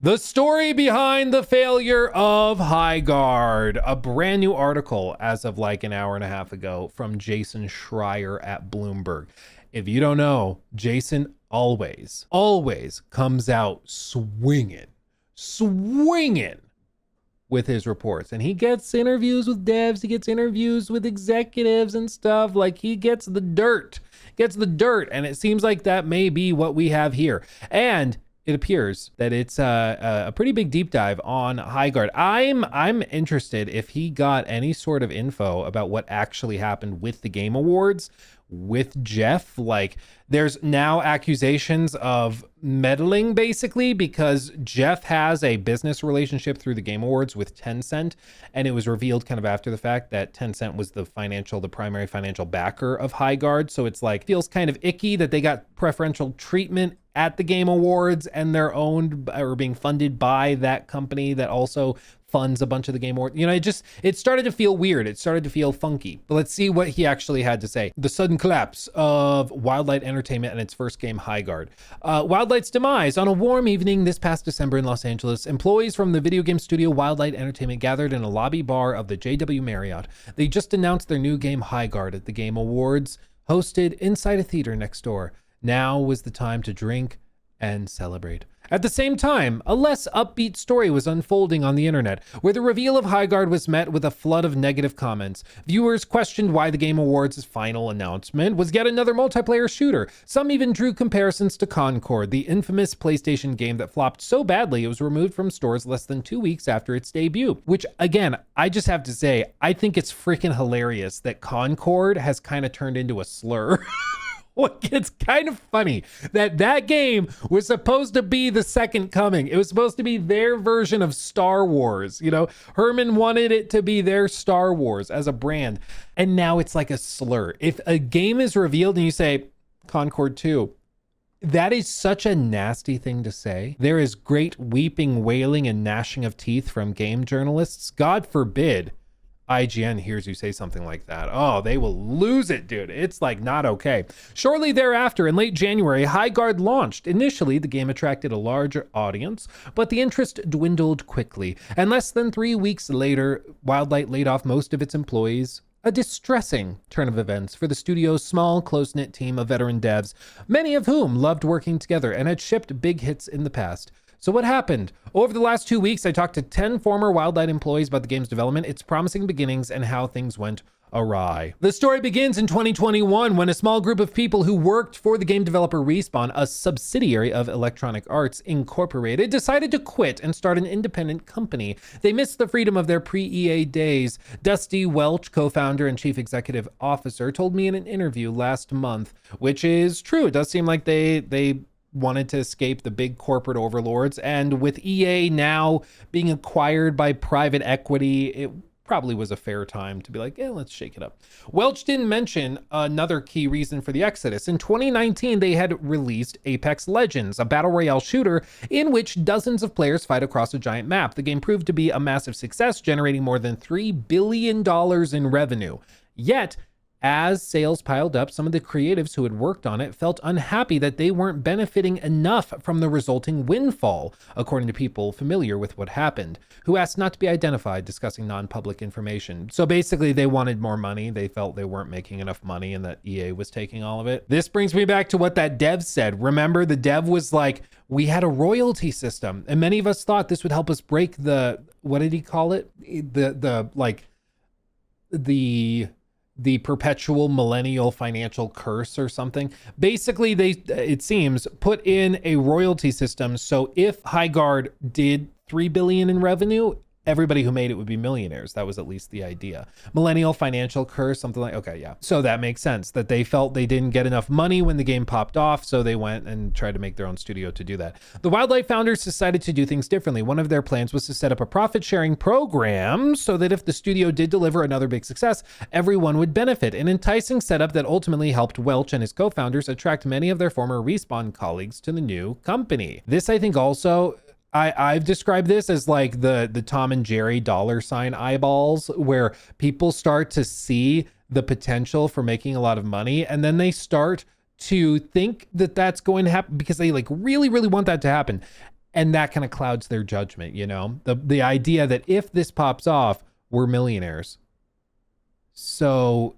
The story behind the failure of Highguard, a brand new article as of like an hour and a half ago from Jason Schreier at Bloomberg. If you don't know, Jason always comes out swinging with his reports, and he gets interviews with devs, he gets interviews with executives and stuff. Like, he gets the dirt, and it seems like that may be what we have here. And it appears that it's a pretty big deep dive on Highguard. I'm interested if he got any sort of info about what actually happened with the Game Awards with Jeff. Like, there's now accusations of meddling, basically, because Jeff has a business relationship through the Game Awards with Tencent, and it was revealed kind of after the fact that Tencent was the primary financial backer of Highguard. So it's like, feels kind of icky that they got preferential treatment at the Game Awards, and they're owned or being funded by that company that also funds a bunch of the Game Awards. You know, it started to feel weird. It started to feel funky. But let's see what he actually had to say. The sudden collapse of Wildlight Entertainment and its first game, Highguard. Wildlight's demise. On a warm evening this past December in Los Angeles, employees from the video game studio Wildlight Entertainment gathered in a lobby bar of the JW Marriott. They just announced their new game, Highguard, at the Game Awards, hosted inside a theater next door. Now was the time to drink and celebrate. At the same time, a less upbeat story was unfolding on the internet, where the reveal of Highguard was met with a flood of negative comments. Viewers questioned why the Game Awards' final announcement was yet another multiplayer shooter. Some even drew comparisons to Concord, the infamous PlayStation game that flopped so badly it was removed from stores less than 2 weeks after its debut. Which, again, I just have to say, I think it's freaking hilarious that Concord has kind of turned into a slur. It's kind of funny that game was supposed to be the second coming. It was supposed to be their version of Star Wars. You know, Herman wanted it to be their Star Wars as a brand. And now it's like a slur. If a game is revealed and you say Concord 2, that is such a nasty thing to say. There is great weeping, wailing, and gnashing of teeth from game journalists. God forbid IGN hears you say something like that. Oh, they will lose it, dude. It's like not okay. Shortly thereafter, in late January, Highguard launched. Initially, the game attracted a larger audience, but the interest dwindled quickly. And less than 3 weeks later, Wildlight laid off most of its employees. A distressing turn of events for the studio's small, close-knit team of veteran devs, many of whom loved working together and had shipped big hits in the past. So what happened? Over the last 2 weeks, I talked to 10 former Wildlight employees about the game's development, its promising beginnings, and how things went awry. The story begins in 2021 when a small group of people who worked for the game developer Respawn, a subsidiary of Electronic Arts Incorporated, decided to quit and start an independent company. They missed the freedom of their pre-EA days. Dusty Welch, co-founder and chief executive officer, told me in an interview last month, which is true. It does seem like they wanted to escape the big corporate overlords, and with EA now being acquired by private equity, it probably was a fair time to be like, let's shake it up. Welch didn't mention another key reason for the exodus. In 2019, they had released Apex Legends, a battle royale shooter in which dozens of players fight across a giant map. The game proved to be a massive success, generating more than $3 billion in revenue. Yet, as sales piled up, some of the creatives who had worked on it felt unhappy that they weren't benefiting enough from the resulting windfall, according to people familiar with what happened, who asked not to be identified, discussing non-public information. So basically, they wanted more money. They felt they weren't making enough money and that EA was taking all of it. This brings me back to what that dev said. Remember, the dev was like, we had a royalty system, and many of us thought this would help us break what did he call it? The perpetual millennial financial curse or something. Basically, they, it seems, put in a royalty system. So if Highguard did $3 billion in revenue, everybody who made it would be millionaires. That was at least the idea. Millennial financial curse, something like, okay, yeah. So that makes sense that they felt they didn't get enough money when the game popped off. So they went and tried to make their own studio to do that. The Wildlight founders decided to do things differently. One of their plans was to set up a profit sharing program so that if the studio did deliver another big success, everyone would benefit. An enticing setup that ultimately helped Welch and his co-founders attract many of their former Respawn colleagues to the new company. This, I think, also, I've described this as like the Tom and Jerry $ eyeballs, where people start to see the potential for making a lot of money, and then they start to think that that's going to happen because they like really, really want that to happen. And that kind of clouds their judgment, you know? The idea that if this pops off, we're millionaires. So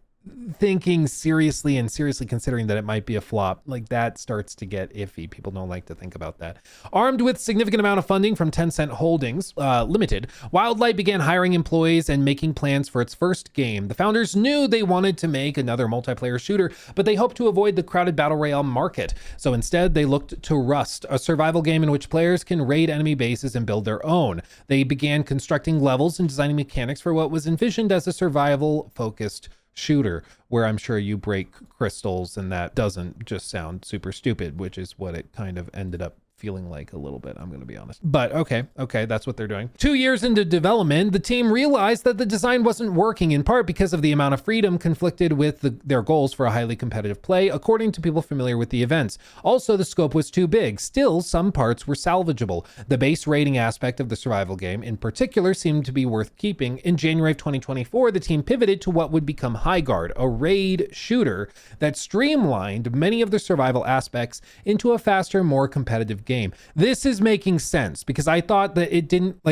thinking seriously and seriously considering that it might be a flop, like that starts to get iffy. People don't like to think about that. Armed with significant amount of funding from Tencent Holdings Limited, Wildlight began hiring employees and making plans for its first game. The founders knew they wanted to make another multiplayer shooter, but they hoped to avoid the crowded battle royale market. So instead, they looked to Rust, a survival game in which players can raid enemy bases and build their own. They began constructing levels and designing mechanics for what was envisioned as a survival-focused shooter, where I'm sure you break crystals and that doesn't just sound super stupid, which is what it kind of ended up feeling like a little bit, I'm going to be honest. But okay, that's what they're doing. 2 years into development, the team realized that the design wasn't working, in part because of the amount of freedom conflicted with their goals for a highly competitive play, according to people familiar with the events. Also, the scope was too big. Still, some parts were salvageable. The base raiding aspect of the survival game, in particular, seemed to be worth keeping. In January of 2024, the team pivoted to what would become Highguard, a raid shooter that streamlined many of the survival aspects into a faster, more competitive game. This is making sense because I thought that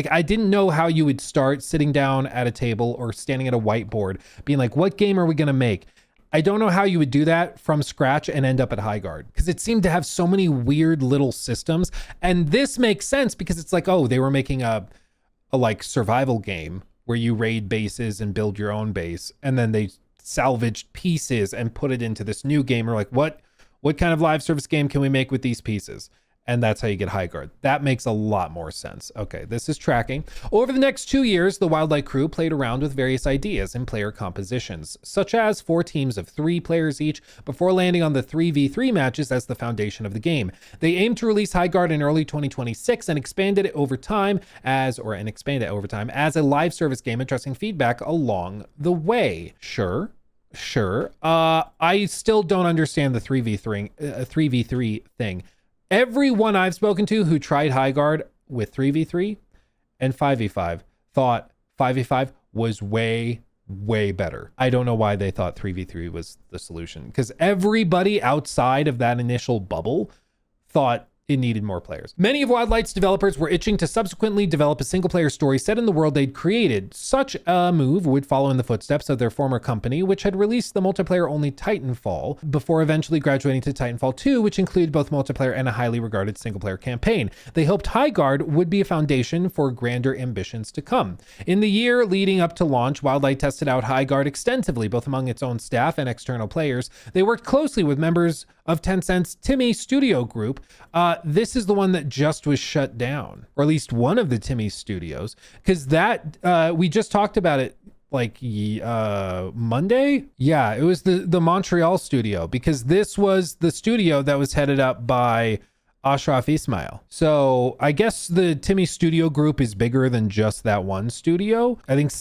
I didn't know how you would start sitting down at a table or standing at a whiteboard being like, what game are we going to make? I don't know how you would do that from scratch and end up at Highguard, because it seemed to have so many weird little systems. And this makes sense because it's like, oh, they were making a like survival game where you raid bases and build your own base, and then they salvaged pieces and put it into this new game. Or like, what kind of live service game can we make with these pieces? And that's how you get Highguard. That makes a lot more sense. Okay, this is tracking. Over the next 2 years, the Wildlight crew played around with various ideas and player compositions, such as 4 teams of 3 players each, before landing on the 3v3 matches as the foundation of the game. They aimed to release Highguard in early 2026 and expanded it over time as a live service game, addressing feedback along the way. Sure. I still don't understand the 3v3 thing. Everyone I've spoken to who tried Highguard with 3v3 and 5v5 thought 5v5 was way better. I don't know why they thought 3v3 was the solution, because everybody outside of that initial bubble thought it needed more players. Many of Wildlight's developers were itching to subsequently develop a single-player story set in the world they'd created. Such a move would follow in the footsteps of their former company, which had released the multiplayer-only Titanfall, before eventually graduating to Titanfall 2, which included both multiplayer and a highly regarded single-player campaign. They hoped Highguard would be a foundation for grander ambitions to come. In the year leading up to launch, Wildlight tested out Highguard extensively, both among its own staff and external players. They worked closely with members of Tencent's Timmy Studio Group. This is the one that just was shut down, or at least one of the Timmy studios, because that we just talked about it like Monday. Yeah, it was the Montreal studio, because this was the studio that was headed up by Ashraf Ismail. So I guess the Timmy Studio Group is bigger than just that one studio. I think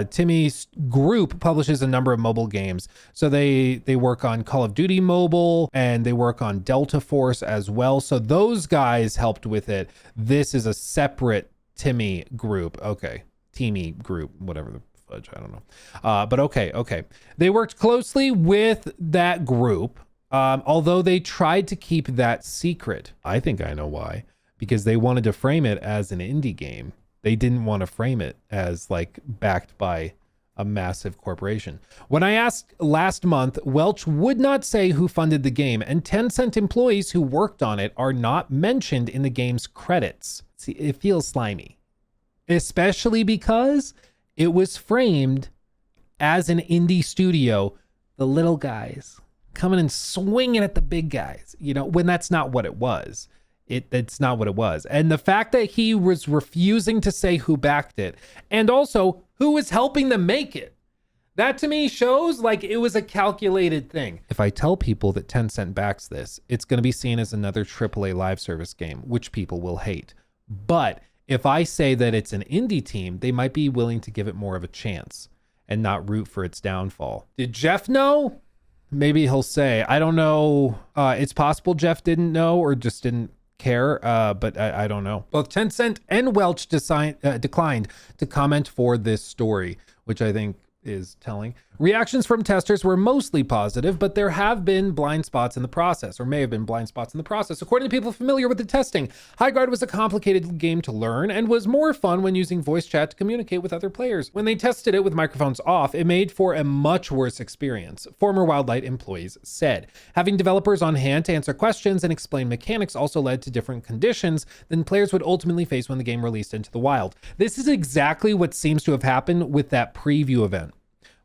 Timmy's group publishes a number of mobile games. So they work on Call of Duty Mobile, and they work on Delta Force as well. So those guys helped with it. This is a separate Timmy group. Okay. Timmy group, whatever the fudge, I don't know. But okay. They worked closely with that group. Although they tried to keep that secret. I think I know why. Because they wanted to frame it as an indie game. They didn't want to frame it as like backed by a massive corporation. When I asked last month, Welch would not say who funded the game, and Tencent employees who worked on it are not mentioned in the game's credits. See, it feels slimy. Especially because it was framed as an indie studio, the little guys coming and swinging at the big guys, you know, when that's not what it was. It's not what it was. And the fact that he was refusing to say who backed it, and also who was helping them make it, that to me shows like it was a calculated thing. If I tell people that Tencent backs this, it's going to be seen as another AAA live service game, which people will hate. But if I say that it's an indie team, they might be willing to give it more of a chance and not root for its downfall. Did Jeff know? Maybe he'll say, I don't know. It's possible Jeff didn't know or just didn't care, but I don't know. Both Tencent and Welch declined to comment for this story, which I think is telling. Reactions from testers were mostly positive, but there have been blind spots in the process, or may have been blind spots in the process. According to people familiar with the testing, Highguard was a complicated game to learn and was more fun when using voice chat to communicate with other players. When they tested it with microphones off, it made for a much worse experience, former Wildlight employees said. Having developers on hand to answer questions and explain mechanics also led to different conditions than players would ultimately face when the game released into the wild. This is exactly what seems to have happened with that preview event,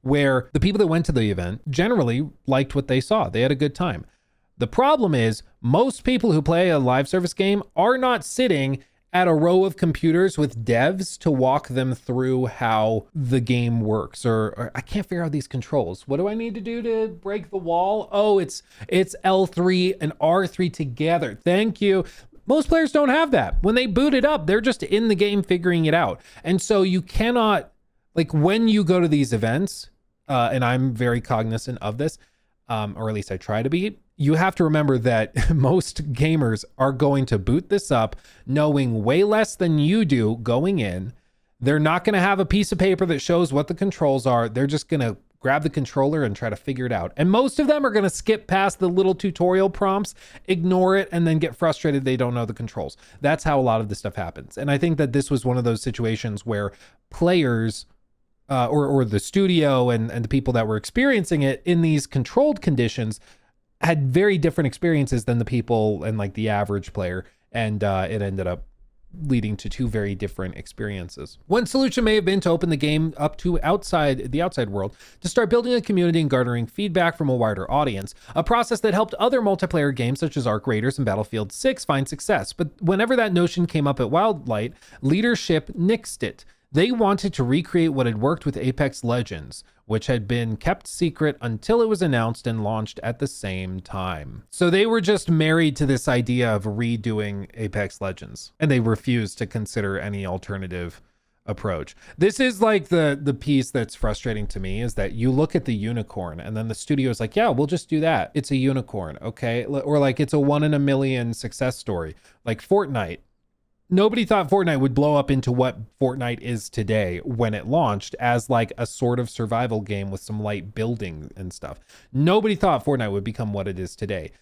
where the people that went to the event generally liked what they saw. They had a good time. The problem is most people who play a live service game are not sitting at a row of computers with devs to walk them through how the game works, or I can't figure out these controls. What do I need to do to break the wall? Oh, it's L3 and R3 together. Thank you. Most players don't have that. When they boot it up, they're just in the game figuring it out. And so you cannot, like, when you go to these events, and I'm very cognizant of this, or at least I try to be, you have to remember that most gamers are going to boot this up knowing way less than you do going in. They're not going to have a piece of paper that shows what the controls are. They're just going to grab the controller and try to figure it out. And most of them are going to skip past the little tutorial prompts, ignore it, and then get frustrated they don't know the controls. That's how a lot of this stuff happens. And I think that this was one of those situations where players or the studio and the people that were experiencing it in these controlled conditions had very different experiences than the people and like the average player. And it ended up leading to two very different experiences. One solution may have been to open the game up to the outside world to start building a community and garnering feedback from a wider audience, a process that helped other multiplayer games such as Arc Raiders and Battlefield 6 find success. But whenever that notion came up at Wildlight, leadership nixed it. They wanted to recreate what had worked with Apex Legends, which had been kept secret until it was announced and launched at the same time. So they were just married to this idea of redoing Apex Legends, and they refused to consider any alternative approach. This is like the piece that's frustrating to me, is that you look at the unicorn and then the studio is like, yeah, we'll just do that. It's a unicorn, okay? Or like it's a 1 in a million success story, like Fortnite. Nobody thought Fortnite would blow up into what Fortnite is today when it launched as like a sort of survival game with some light building and stuff. Nobody thought Fortnite would become what it is today.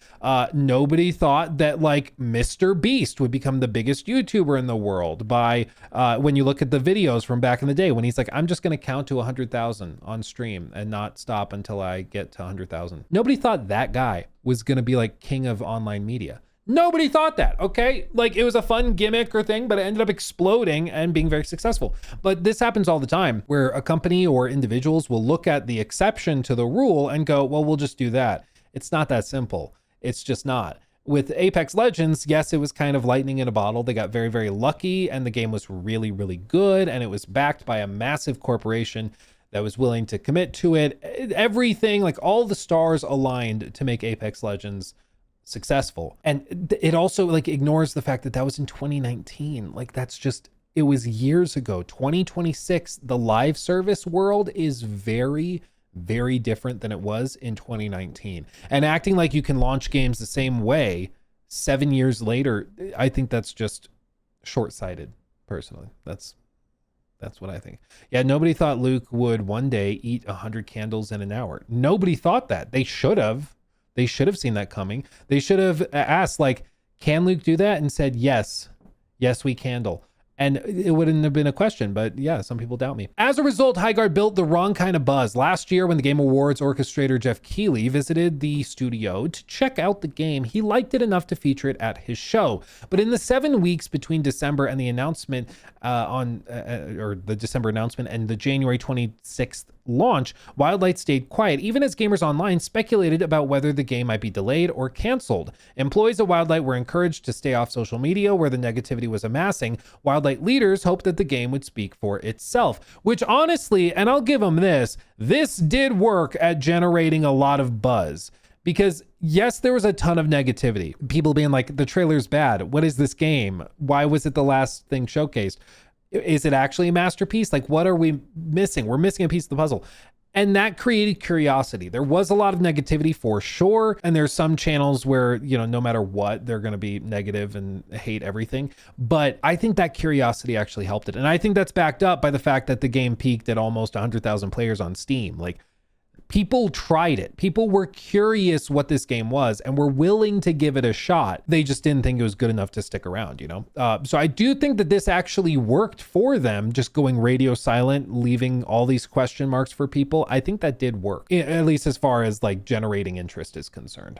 Nobody thought that like Mr. Beast would become the biggest YouTuber in the world by when you look at the videos from back in the day when he's like, I'm just going to count to 100,000 on stream and not stop until I get to 100,000. Nobody thought that guy was going to be like king of online media. Nobody thought that, okay? Like it was a fun gimmick or thing, but it ended up exploding and being very successful. But this happens all the time where a company or individuals will look at the exception to the rule and go, well, we'll just do that. It's not that simple. It's just not. With Apex Legends, yes, it was kind of lightning in a bottle. They got very, very lucky and the game was really, really good. And it was backed by a massive corporation that was willing to commit to it. Everything, like all the stars aligned to make Apex Legends successful. And it also like ignores the fact that that was in 2019. Like that's just, it was years ago. 2026, the live service world is very, very different than it was in 2019. And acting like you can launch games the same way 7 years later, I think that's just short-sighted, personally. That's what I think. Yeah, nobody thought Luke would one day eat 100 candles in an hour. Nobody thought that. They should have. They should have seen that coming. They should have asked, like, can Luke do that? And said, yes, we candle. And it wouldn't have been a question, but yeah, some people doubt me. As a result, Highguard built the wrong kind of buzz. Last year, when the Game Awards orchestrator Jeff Keighley visited the studio to check out the game, he liked it enough to feature it at his show. But in the 7 weeks between December and the announcement or the December announcement and the January 26th launch, Wildlight stayed quiet, even as gamers online speculated about whether the game might be delayed or canceled. Employees at Wildlight were encouraged to stay off social media where the negativity was amassing. Wildlight leaders hoped that the game would speak for itself, which honestly, and I'll give them this did work at generating a lot of buzz. Because yes, there was a ton of negativity. People being like, the trailer's bad. What is this game? Why was it the last thing showcased? Is it actually a masterpiece? Like, what are we missing? We're missing a piece of the puzzle. And that created curiosity. There was a lot of negativity for sure. And there's some channels where, you know, no matter what, they're going to be negative and hate everything. But I think that curiosity actually helped it. And I think that's backed up by the fact that the game peaked at almost 100,000 players on Steam. Like, People tried it. People were curious what this game was and were willing to give it a shot. They just didn't think it was good enough to stick around, you know? So I do think that this actually worked for them, just going radio silent, leaving all these question marks for people. I think that did work, at least as far as like generating interest is concerned.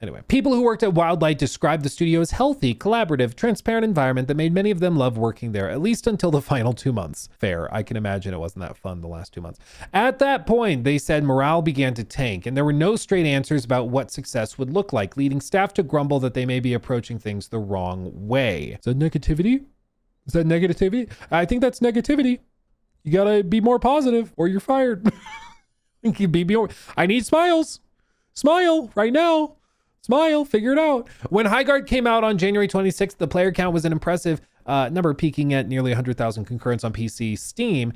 Anyway, people who worked at Wildlight described the studio as healthy, collaborative, transparent environment that made many of them love working there, at least until the final 2 months. Fair. I can imagine it wasn't that fun the last 2 months. At that point, they said morale began to tank, and there were no straight answers about what success would look like, leading staff to grumble that they may be approaching things the wrong way. Is that negativity? Is that negativity? I think that's negativity. You gotta be more positive or you're fired. I need smiles. Smile right now. Smile, figure it out. When Highguard came out on January 26th, the player count was an impressive number, peaking at nearly 100,000 concurrents on PC, Steam,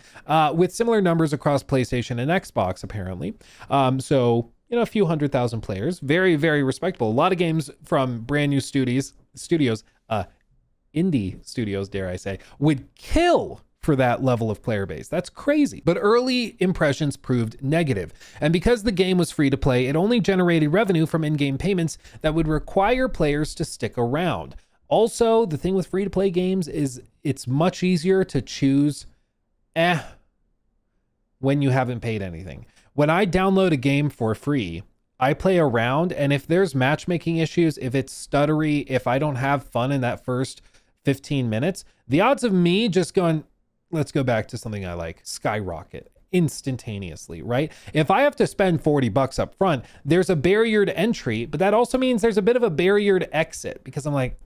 with similar numbers across PlayStation and Xbox, apparently. So, you know, a few 100,000 players. Very, very respectable. A lot of games from brand new studios, indie studios, dare I say, would kill for that level of player base. That's crazy. But early impressions proved negative. And because the game was free to play, it only generated revenue from in-game payments that would require players to stick around. Also, the thing with free to play games is it's much easier to choose when you haven't paid anything. When I download a game for free, I play around, and if there's matchmaking issues, if it's stuttery, if I don't have fun in that first 15 minutes, the odds of me just going, let's go back to something I like, skyrocket instantaneously, right? If I have to spend $40 up front, there's a barrier to entry, but that also means there's a bit of a barrier to exit, because I'm like,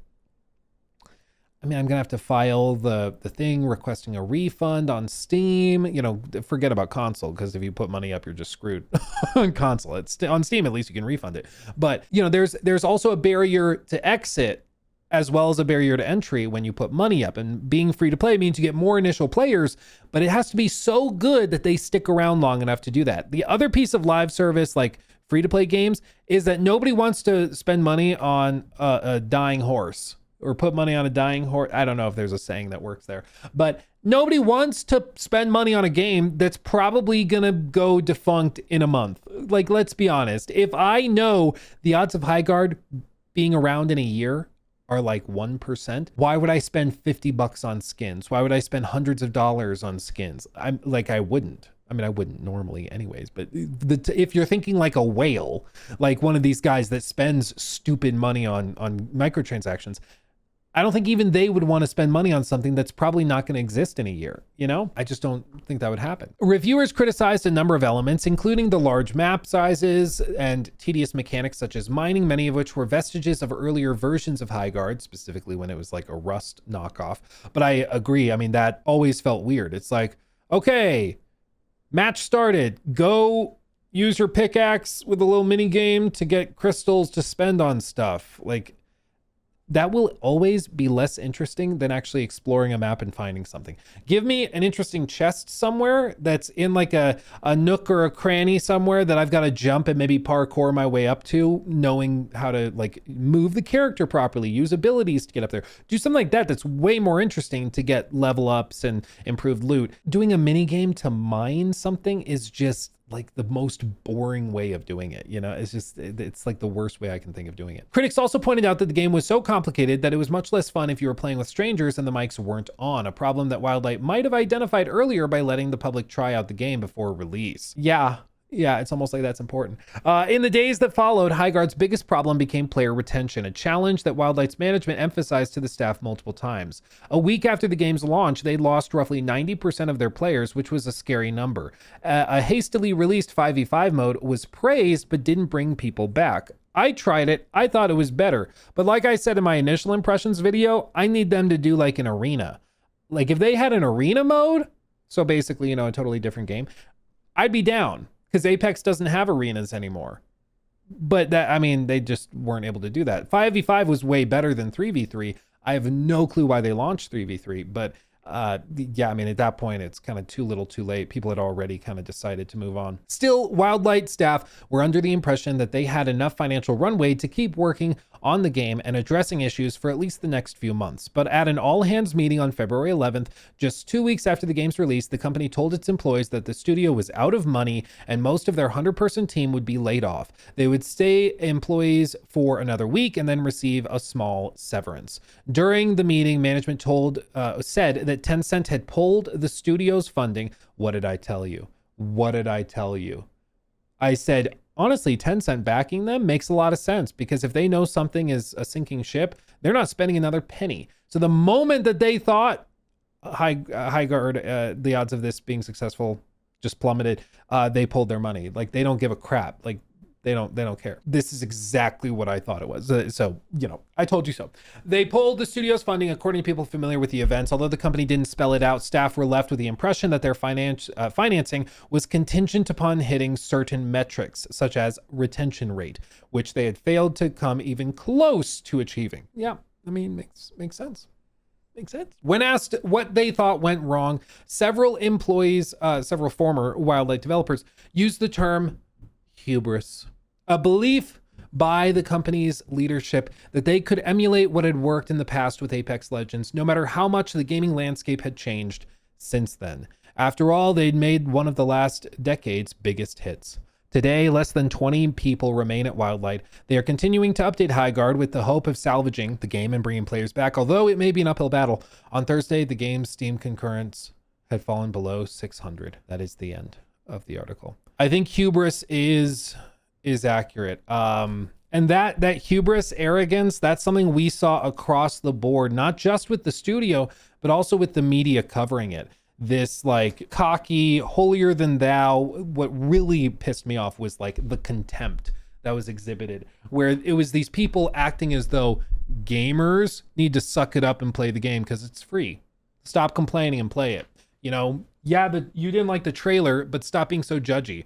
I mean, I'm gonna have to file the thing requesting a refund on Steam. You know, forget about console, because if you put money up, you're just screwed on console. It's on Steam, at least you can refund it. But you know, there's also a barrier to exit as well as a barrier to entry when you put money up. And being free to play means you get more initial players, but it has to be so good that they stick around long enough to do that. The other piece of live service, like free to play games, is that nobody wants to spend money on a dying horse or put money on a dying horse. I don't know if there's a saying that works there, but nobody wants to spend money on a game that's probably gonna go defunct in a month. Like, let's be honest. If I know the odds of Highguard being around in a year are like 1%, why would I spend $50 on skins? Why would I spend hundreds of dollars on skins? I wouldn't. I mean, I wouldn't normally anyways, but if you're thinking like a whale, like one of these guys that spends stupid money on microtransactions, I don't think even they would want to spend money on something that's probably not going to exist in a year. You know, I just don't think that would happen. Reviewers criticized a number of elements, including the large map sizes and tedious mechanics such as mining, many of which were vestiges of earlier versions of Highguard, specifically when it was like a Rust knockoff. But I agree. I mean, that always felt weird. It's like, okay, match started. Go use your pickaxe with a little mini game to get crystals to spend on stuff. Like, that will always be less interesting than actually exploring a map and finding something. Give me an interesting chest somewhere that's in like a nook or a cranny somewhere that I've got to jump and maybe parkour my way up to, knowing how to like move the character properly, use abilities to get up there. Do something like that that's way more interesting to get level ups and improved loot. Doing a mini game to mine something is just like the most boring way of doing it. You know, it's like the worst way I can think of doing it. Critics also pointed out that the game was so complicated that it was much less fun if you were playing with strangers and the mics weren't on, a problem that Wildlight might have identified earlier by letting the public try out the game before release. Yeah, it's almost like that's important. In the days that followed, Highguard's biggest problem became player retention, a challenge that Wildlight's management emphasized to the staff multiple times. A week after the game's launch, they lost roughly 90% of their players, which was a scary number. A hastily released 5v5 mode was praised, but didn't bring people back. I tried it. I thought it was better. But like I said in my initial impressions video, I need them to do like an arena. Like if they had an arena mode, so basically, you know, a totally different game, I'd be down. Because Apex doesn't have arenas anymore. But that, I mean, they just weren't able to do that. 5v5 was way better than 3v3. I have no clue why they launched 3v3, but yeah, I mean, at that point, it's kind of too little too late. People had already kind of decided to move on. Still, Wildlight staff were under the impression that they had enough financial runway to keep working on the game and addressing issues for at least the next few months. But at an all-hands meeting on February 11th, just 2 weeks after the game's release, the company told its employees that the studio was out of money and most of their 100-person team would be laid off. They would stay employees for another week and then receive a small severance. During the meeting, management said that Tencent had pulled the studio's funding. What did I tell you? What did I tell you? I said, honestly, Tencent backing them makes a lot of sense, because if they know something is a sinking ship, they're not spending another penny. So the moment that they thought Highguard, the odds of this being successful just plummeted, they pulled their money. Like, they don't give a crap. Like, they don't care. This is exactly what I thought it was. So, I told you so. They pulled the studio's funding, according to people familiar with the events. Although the company didn't spell it out, staff were left with the impression that their financing was contingent upon hitting certain metrics, such as retention rate, which they had failed to come even close to achieving. Yeah, I mean, makes sense. Makes sense. When asked what they thought went wrong, several employees, several former Wildlight developers, used the term hubris, a belief by the company's leadership that they could emulate what had worked in the past with Apex Legends, no matter how much the gaming landscape had changed since then. After all, they'd made one of the last decade's biggest hits. Today, less than 20 people remain at Wildlight. They are continuing to update Highguard with the hope of salvaging the game and bringing players back, although it may be an uphill battle. On Thursday, the game's Steam concurrence had fallen below 600. That is the end of the article. I think hubris is accurate. And that hubris, arrogance, that's something we saw across the board, not just with the studio, but also with the media covering it. This like cocky, holier than thou. What really pissed me off was like the contempt that was exhibited, where it was these people acting as though gamers need to suck it up and play the game because it's free. Stop complaining and play it. Yeah, but you didn't like the trailer, but stop being so judgy.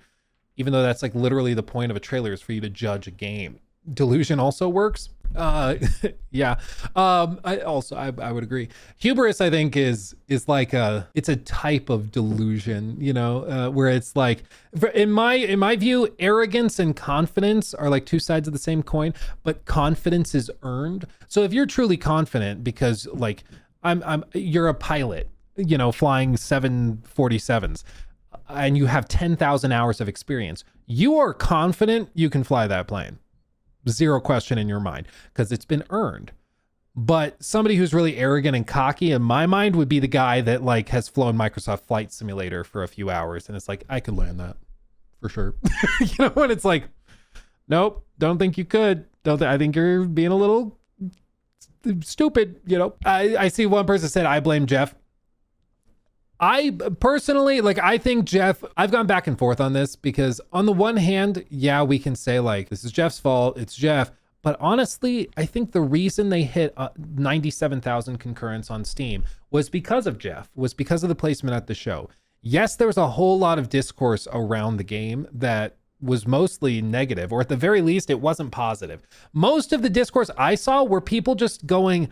Even though that's like literally the point of a trailer, is for you to judge a game. Delusion also works. Yeah. I would agree. Hubris, I think, is like it's a type of delusion, where it's like, in my view, arrogance and confidence are like two sides of the same coin, but confidence is earned. So if you're truly confident because like you're a pilot, flying 747s, and you have 10,000 hours of experience, you are confident you can fly that plane. Zero question in your mind, because it's been earned. But somebody who's really arrogant and cocky, in my mind, would be the guy that like has flown Microsoft Flight Simulator for a few hours, and it's like, I could land that for sure. When it's like, nope, don't think you could. I think you're being a little stupid. I see one person said, I blame Jeff. I personally, I think Jeff, I've gone back and forth on this, because on the one hand, yeah, we can say like, this is Jeff's fault, it's Jeff. But honestly, I think the reason they hit 97,000 concurrents on Steam was because of Jeff, was because of the placement at the show. Yes, there was a whole lot of discourse around the game that was mostly negative, or at the very least, it wasn't positive. Most of the discourse I saw were people just going,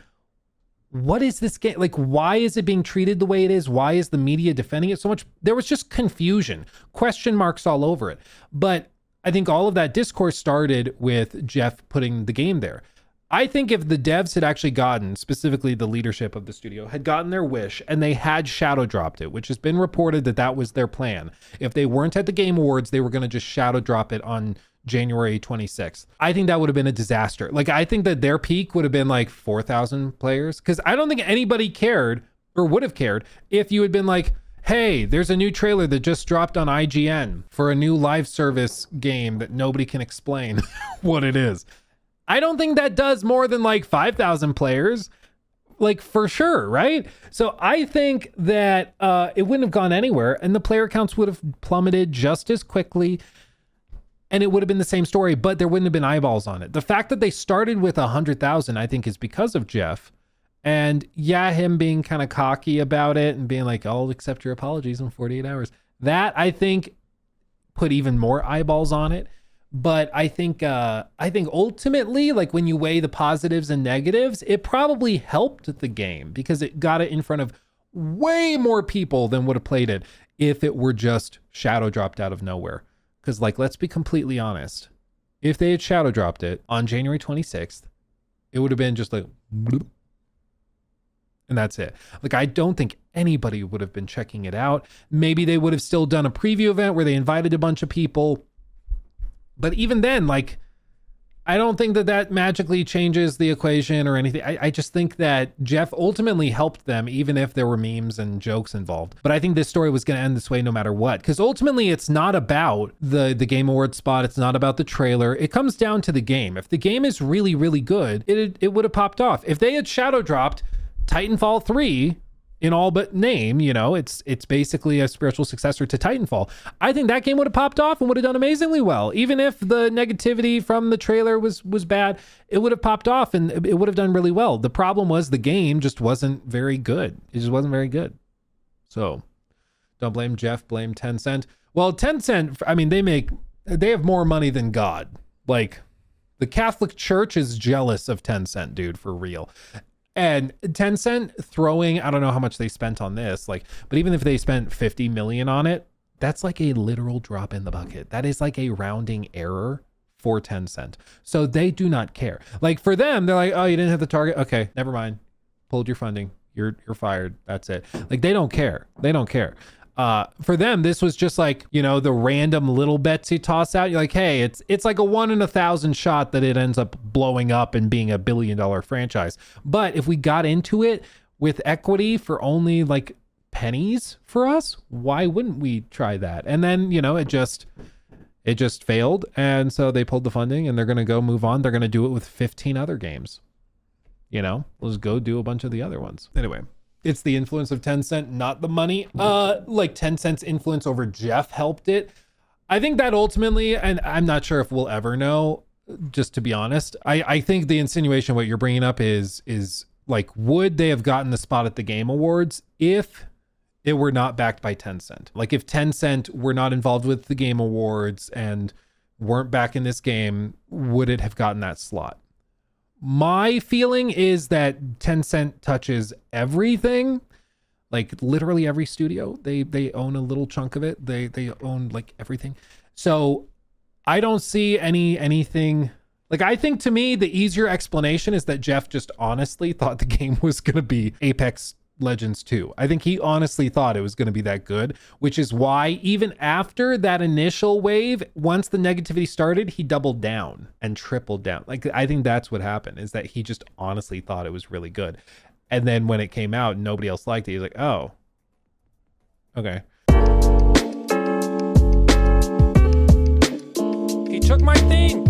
what is this game? Like, why is it being treated the way it is? Why is the media defending it so much? There was just confusion, question marks all over it. But I think all of that discourse started with Jeff putting the game there. I think if the devs had actually gotten, specifically the leadership of the studio, had gotten their wish and they had shadow dropped it, which has been reported that was their plan. If they weren't at the Game Awards, they were going to just shadow drop it on January 26th. I think that would have been a disaster. Like, I think that their peak would have been like 4,000 players, because I don't think anybody cared or would have cared if you had been like, hey, there's a new trailer that just dropped on IGN for a new live service game that nobody can explain what it is. I don't think that does more than like 5,000 players, like, for sure, right? So I think that it wouldn't have gone anywhere, and the player counts would have plummeted just as quickly. And it would have been the same story, but there wouldn't have been eyeballs on it. The fact that they started with 100,000, I think, is because of Jeff. And yeah, him being kind of cocky about it and being like, I'll accept your apologies in 48 hours. That, I think, put even more eyeballs on it. But I think ultimately, like, when you weigh the positives and negatives, it probably helped the game, because it got it in front of way more people than would have played it if it were just shadow dropped out of nowhere. Because, like, let's be completely honest. If they had shadow dropped it on January 26th, It would have been just like, bloop, and that's it. Like, I don't think anybody would have been checking it out. Maybe they would have still done a preview event where they invited a bunch of people. But even then, like, I don't think that magically changes the equation or anything. I just think that Jeff ultimately helped them, even if there were memes and jokes involved. But I think this story was going to end this way no matter what, because ultimately it's not about the Game Awards spot. It's not about the trailer. It comes down to the game. If the game is really, really good, it would have popped off. If they had shadow dropped Titanfall 3 in all but name, you know, it's basically a spiritual successor to Titanfall, I think that game would have popped off and would have done amazingly well. Even if the negativity from the trailer was bad, it would have popped off and it would have done really well. The problem was the game just wasn't very good. It just wasn't very good. So don't blame Jeff, blame Tencent. Well, Tencent, I mean, they have more money than God. Like, the Catholic Church is jealous of Tencent, dude, for real. And Tencent throwing, I don't know how much they spent on this, like, but even if they spent 50 million on it, that's like a literal drop in the bucket. That is like a rounding error for Tencent. So they do not care. Like, for them, they're like, oh, you didn't have the target. Okay, never mind. Pulled your funding. You're fired. That's it. Like, they don't care. They don't care. For them, this was just like, you know, the random little bets you toss out. You're like, hey, it's like a 1 in 1,000 shot that it ends up blowing up and being $1 billion franchise. But if we got into it with equity for only like pennies for us, why wouldn't we try that? And then, you know, it just failed. And so they pulled the funding and they're going to go move on. They're going to do it with 15 other games. You know, let's go do a bunch of the other ones. Anyway. It's the influence of Tencent, not the money. Like, Tencent's influence over Jeff helped it. I think that ultimately, and I'm not sure if we'll ever know, just to be honest. I think the insinuation, what you're bringing up is like, would they have gotten the spot at the Game Awards if it were not backed by Tencent? Like, if Tencent were not involved with the Game Awards and weren't back in this game, would it have gotten that slot? My feeling is that Tencent touches everything, like literally every studio. They own a little chunk of it. They own like everything. So I don't see anything. Like, I think, to me, the easier explanation is that Jeff just honestly thought the game was going to be Apex Legends 2. I think he honestly thought it was going to be that good, which is why even after that initial wave, once the negativity started, he doubled down and tripled down. Like, I think that's what happened, is that he just honestly thought it was really good. And then when it came out and nobody else liked it, he's like, oh, okay. He took my thing.